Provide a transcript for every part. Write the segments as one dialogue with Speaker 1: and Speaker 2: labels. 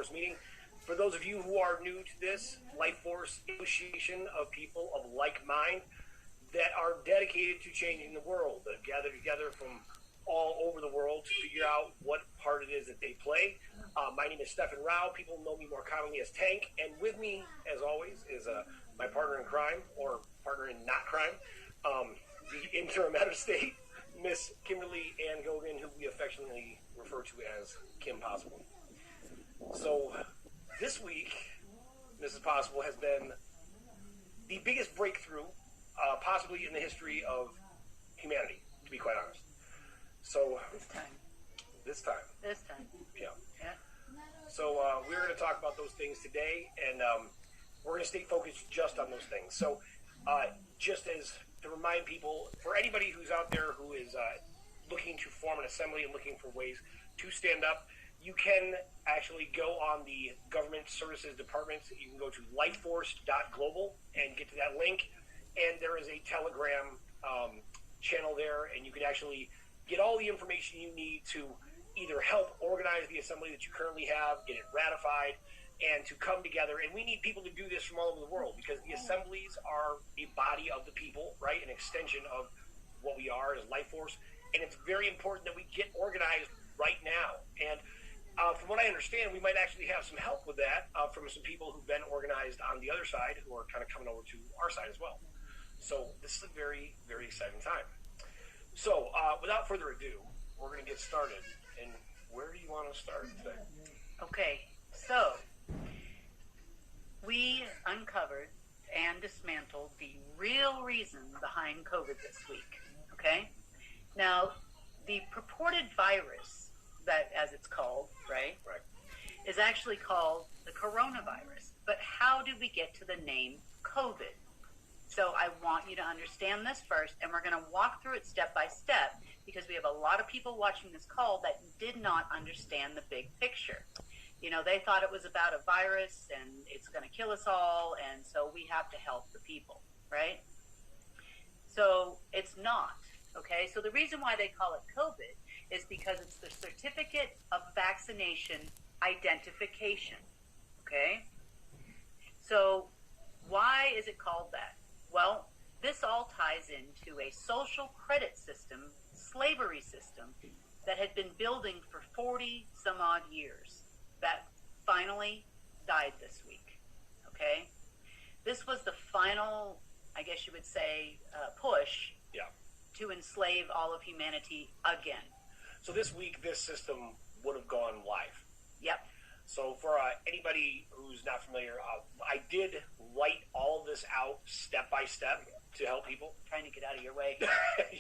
Speaker 1: Force meeting. For those of you who are new to this, Life Force association of people of like mind that are dedicated to changing the world, that gather together from all over the world to figure out what part it is that they play. My name is Stephen Rao. People know me more commonly as Tank. And with me, as always, is my partner in crime, or partner in not crime, the interim head of state, Miss Kimberly Ann Gogan, who we affectionately refer to as Kim Possible. So this week, Mrs. Possible has been the biggest breakthrough possibly in the history of humanity, to be quite honest. So This time. Yeah. So we're going to talk about those things today, and we're going to stay focused just on those things. So just as to remind people, for anybody who's out there who is looking to form an assembly and looking for ways to stand up, you can actually go on the government services departments. You can go to lifeforce.global and get to that link, and there is a Telegram channel there, and you can actually get all the information you need to either help organize the assembly that you currently have, get it ratified, and to come together. And we need people to do this from all over the world, because the assemblies are a body of the people, right? An extension of what we are as Life Force. And it's very important that we get organized right now. And from what I understand, we might actually have some help with that from some people who've been organized on the other side, who are kind of coming over to our side as well. So this is a very, very exciting time. So without further ado, we're going to get started. And where do you want to start today?
Speaker 2: Okay, so we uncovered and dismantled the real reason behind COVID this week. Okay? Now, the purported virus, that as it's called, right, is actually called the coronavirus. But how did we get to the name COVID? So I want you to understand this first, and we're going to walk through it step by step, because we have a lot of people watching this call that did not understand the big picture. You know, they thought it was about a virus and it's going to kill us all, and so we have to help the people, right? So it's not, okay? So the reason why they call it COVID is because it's the Certificate of Vaccination Identification, okay? So why is it called that? Well, this all ties into a social credit system, slavery system, that had been building for 40 some odd years, that finally died this week, okay? This was the final, I guess you would say, push to enslave all of humanity again.
Speaker 1: So this week, this system would have gone live.
Speaker 2: Yep. So
Speaker 1: for anybody who's not familiar, I did write all this out step by step to help people.
Speaker 2: Trying to get out of your way.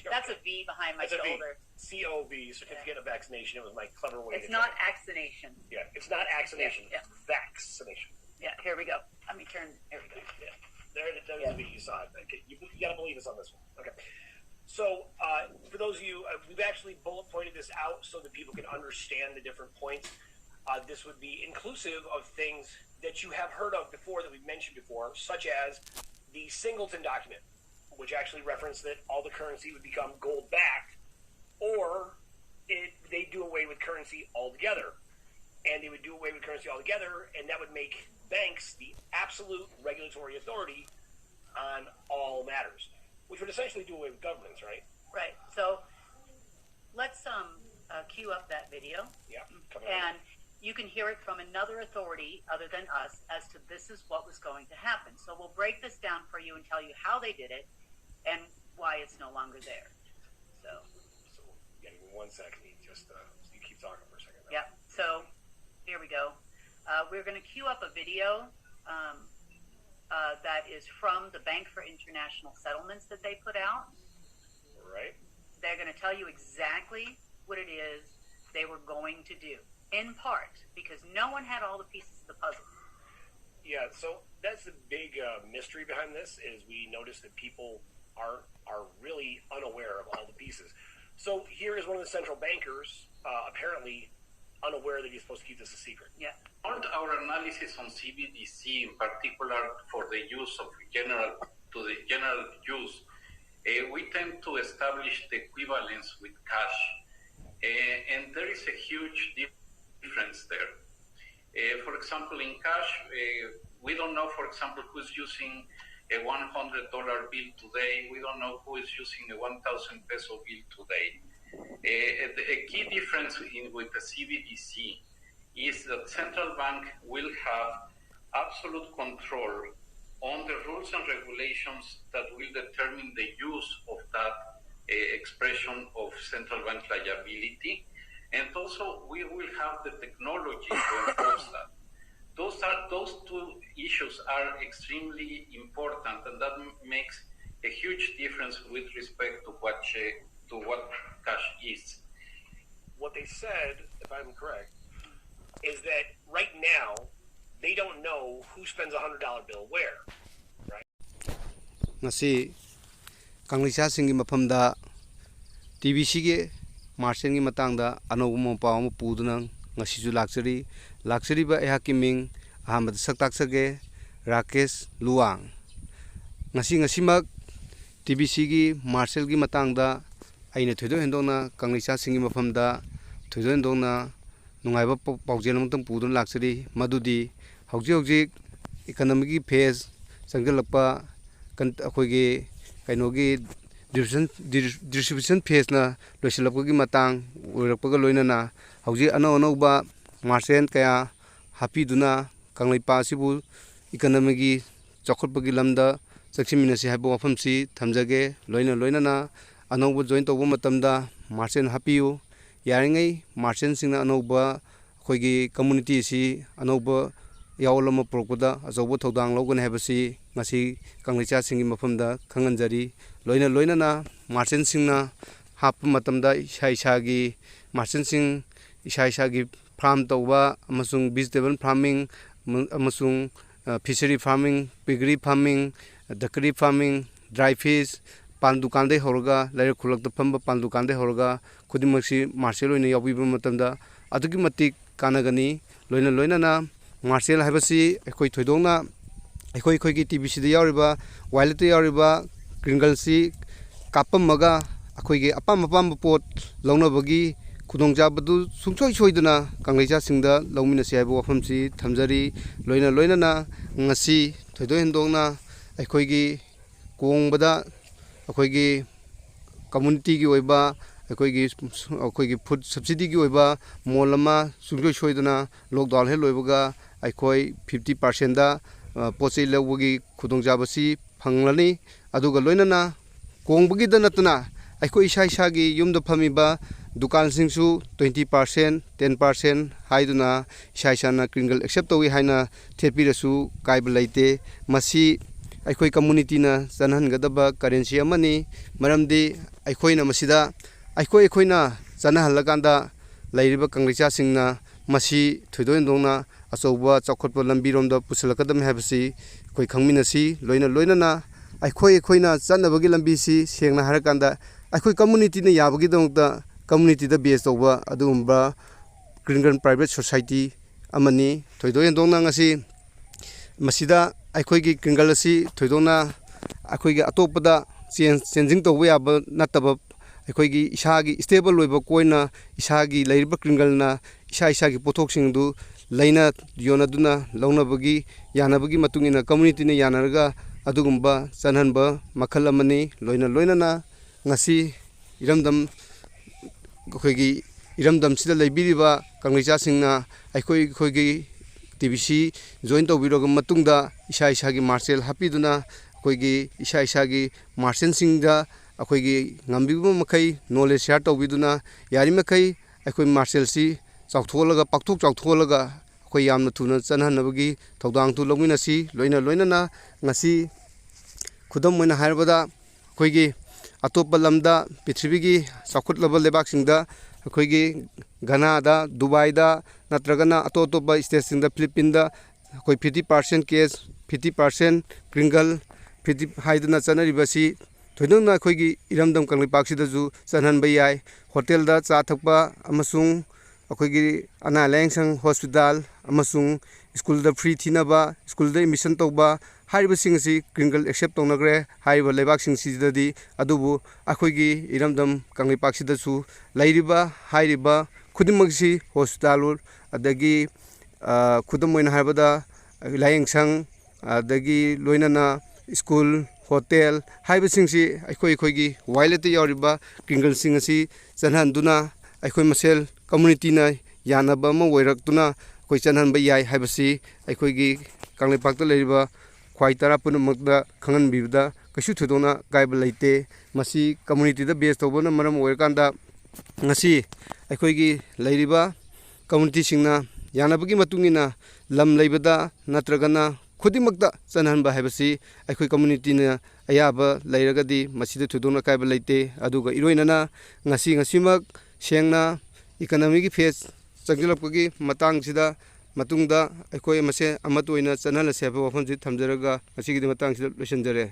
Speaker 2: That's a V behind my shoulder.
Speaker 1: COV, Certificate of Vaccination. It was my clever way.
Speaker 2: It's not vaccination.
Speaker 1: Yeah, it's not vaccination.
Speaker 2: Yeah.
Speaker 1: Vaccination.
Speaker 2: Yeah, here we go. Let me turn. Here we go.
Speaker 1: Yeah, there's the V. You saw it. Okay. You got to believe us on this one. Okay. So for those of you, we've actually bullet pointed this out so that people can understand the different points. This would be inclusive of things that you have heard of before, that we've mentioned before, such as the Singleton document, which actually referenced that all the currency would become gold-backed, or they do away with currency altogether. And they would do away with currency altogether, and that would make banks the absolute regulatory authority on all matters, which would essentially do away with governments, right?
Speaker 2: Right. So let's cue up that video.
Speaker 1: Yeah.
Speaker 2: And you can hear it from another authority other than us as to this is what was going to happen. So we'll break this down for you and tell you how they did it and why it's no longer there. So
Speaker 1: give me 1 second. You keep talking for a second.
Speaker 2: Yeah. So here we go. We're going to queue up a video that is from the Bank for International Settlements that they put out.
Speaker 1: Right.
Speaker 2: They're going to tell you exactly what it is they were going to do. In part, because no one had all the pieces of the puzzle.
Speaker 1: Yeah, so that's the big mystery behind this, is we notice that people are really unaware of all the pieces. So here is one of the central bankers, apparently unaware that he's supposed to keep this a secret.
Speaker 2: Yeah.
Speaker 3: All our analysis on CBDC, in particular for the use of general use, we tend to establish the equivalence with cash, and there is a huge difference there. For example, in cash, we don't know, for example, who's using a $100 bill today. We don't know who is using a 1,000 peso bill today. A key difference with the CBDC is that central bank will have absolute control on the rules and regulations that will determine the use of that expression of central bank liability. And also, we will have the technology to enforce that. Those two issues are extremely important, and that makes a huge difference with respect to what cash is.
Speaker 1: What they said, if I'm correct, is that right now they don't know who spends $100 bill where, right?
Speaker 4: Ngasi kanglisa singi mafamda TBC ge Martian matangda anogum paw mo pudunang ngasi ju laksari ba ehaki ming ahmad saktak sage Rakesh Luang ngasi mak TBC gi Marshal gi matangda aina thoido hendona kanglisa singi mafamda thoido hendona nungaiba paujel mutang pudun laksari madudi hauji economic gi phase sangalapa kan akhoi kainogi distribution phase na loisilapgi matang urakpaga loinana hauji anauba marchen kaya happy duna kanglaipa sibu economic gi chokholpagi lamda sakchiminasi haibo wafamsi thamjage loinana anauba join tobo matamda marchen happy yu yaringai marchen singna anauba khoigi community si anauba yawlama prokpada azobo thodang logan habasi ngasi kanglicha singi mafamda khanganjari loinana marchen singna hap matamda isa gi marchen sing isa gi farm tawba amasung vegetable farming amasung fishery farming piggery farming dairy farming dry fish pan dukan de horga lair khulak da phamba pan dukan de horga khudimaksi marshal oina yabiba matamda adugi matik kanagani loinana marshal habasi ekoi thoidongna ekoi gi TBC da yariba wallet yariba kringle si kapamaga akoi gi apam pot launabagi khudongjabadu sungchoi soiduna kangleja singda lauminasi haibo wafamsi thamjari loinana ngasi thoido hendongna ekoi gi kongbada akoi gi community gi oiba akoi gi food subsidy gi oiba molama sungchoi soiduna lockdown he loibaga aikoi 50% da pochei lewgi khudongjabasi phanglani aduga loinana kongbagi da natuna aikoi isa gi yumda phamiba dukan singsu 20% 10% haiduna isa na kringle accept towi haina thepirasu kaiba laite masi aikoi community na chanhangadaba currency amani maramdi aikoina masida aikoina chanhalaganda lairiba kanglicha singna masi thoidondongna achoba chakotpa lambiromda pusalakadam habasi koi khangminasi loinana aikoina chanabagi lambisi sengna harakanda aikoi community na yabagi dongta community da base toba adumba green private society amani thoidondongna ngasi masida aikoi gi kringle asi thoidona aikoi gi atopada changing toba yaba nataba aikoi gi isagi stable loiba koina isagi leiriba kringle na isagi pothok du laina yonaduna launabagi yanabagi matungina community ne yanarga adugumba chanhanba makhal amani loinana ngasi iramdam khoigi iramdam sida leibiriba kanglicha singna aikoi TBC join tawbiroga matungda isa gi marshal hapiduna khoigi isa gi marshal singda akoigi ngambibu makai knowledge share tawbiduna yari makai aikoi marshal si chawtholaga pakthok chawtholaga khoi yamna thuna chanhanabagi thawdang tu longminasi loinana ngasi khudam moina haibada khoigi atopa lamda prithivigi chakhut lebak singda khoigi Ghana da Dubai da natragana atopa state singda Philippines da khoi 50% cash 50% kringle 50 haiduna chanaribasi thoidongna khoigi iramdam kanglipak sidaju chanhanba yai hotel da cha thakpa amasung akoigi ana lengsang hospital amasung school da free thinaba school da admission tawba hariba singsi kringle accept tonagre hariba lebak singsidadi adubu akoigi iramdam kanglipak sidaju lairiba hariba khudimagsi hospital adagi ꯈꯨꯗꯝ ꯑꯣꯏꯅ ꯍꯥꯏꯔꯕꯗ ꯂꯥꯏꯌꯦꯡꯁꯪ ꯑꯗꯒꯤ ꯂꯣꯏꯅꯅ school hotel ꯍꯥꯏꯕꯁꯤꯡꯁꯤ ꯑꯩꯈꯣꯏꯒꯤ ꯋꯥꯏꯂꯦꯠꯇ ꯌꯥꯎꯔꯤꯕ ꯀ꯭ꯔꯤꯡꯒꯜꯁꯤꯡ ꯑꯁꯤ ꯆꯠꯅꯍꯟꯗꯨꯅ ꯑꯩꯈꯣꯏ ꯃꯁꯦꯜ ꯀꯝꯃꯨꯅꯤꯇꯤꯅ ꯌꯥꯅꯕ ꯑꯃ ꯑꯣꯏꯔꯛꯇꯨꯅ ꯑꯩꯈꯣꯏ ꯆꯠꯅꯍꯟꯕ ꯌꯥꯏ ꯍꯥꯏꯕꯁꯤ ꯑꯩꯈꯣꯏꯒꯤ ꯀꯪꯂꯩꯄꯥꯛꯇ ꯂꯩꯔꯤꯕ ꯈ꯭ꯋꯥꯏ ꯇꯔꯥ ꯄꯨꯝꯅꯃꯛꯇ ꯈꯪꯍꯟꯕꯤꯕꯗ ꯀꯩꯁꯨ ꯊꯣꯏꯗꯣꯛꯅ ꯀꯥꯏꯕ ꯂꯩꯇꯦ ꯃꯁꯤ ꯀꯝꯃꯨꯅꯤꯇꯤꯗ ꯕꯦꯁ ꯇꯧꯕꯅ ꯃꯔꯝ ꯑꯣꯏꯔꯀꯥꯟꯗ ꯉꯁꯤ ꯑꯩꯈꯣꯏꯒꯤ ꯂꯩꯔꯤꯕ ꯀꯝꯃꯨꯅꯤꯇꯤꯁꯤꯡꯅ ꯌꯥꯅꯕꯒꯤ ꯃꯇꯨꯡ ꯏꯟꯅ ꯂꯝ ꯂꯩꯕꯗ ꯅꯠꯇ꯭ꯔꯒꯅ ꯈꯨꯗꯤꯡꯃꯛꯇ ꯆꯠꯅꯍꯟꯕ ꯍꯥꯏꯕꯁꯤ ꯑꯩꯈꯣꯏ ꯀꯝꯃꯨꯅꯤꯇꯤꯅ ꯑꯌꯥꯕ ꯂꯩꯔꯒꯗꯤ ꯃꯁꯤꯗ ꯊꯣꯏꯗꯣꯛꯅ ꯀꯥꯏꯕ ꯂꯩꯇꯦ ꯑꯗꯨꯒ ꯏꯔꯣꯏꯅꯅ ꯉꯁꯤꯃꯛ ꯁꯦꯡꯅ ꯏꯀꯅꯃꯤꯒꯤ ꯐꯦꯁ ꯆꯪꯁꯤꯜꯂꯛꯄꯒꯤ ꯃꯇꯥꯡꯁꯤꯗ ꯃꯇꯨꯡꯗ ꯑꯩꯈꯣꯏ ꯃꯁꯦ ꯑꯃꯠꯇ ꯑꯣꯏꯅ ꯆꯠꯅꯍꯜꯂꯁꯦ ꯍꯥꯏꯕ ꯋꯥꯐꯝꯁꯤ ꯊꯝꯖꯔꯒ ꯉꯁꯤꯒꯤꯗꯤ ꯃꯇꯥꯡꯁꯤꯗ ꯂꯣꯏꯁꯤꯟꯖꯔꯦ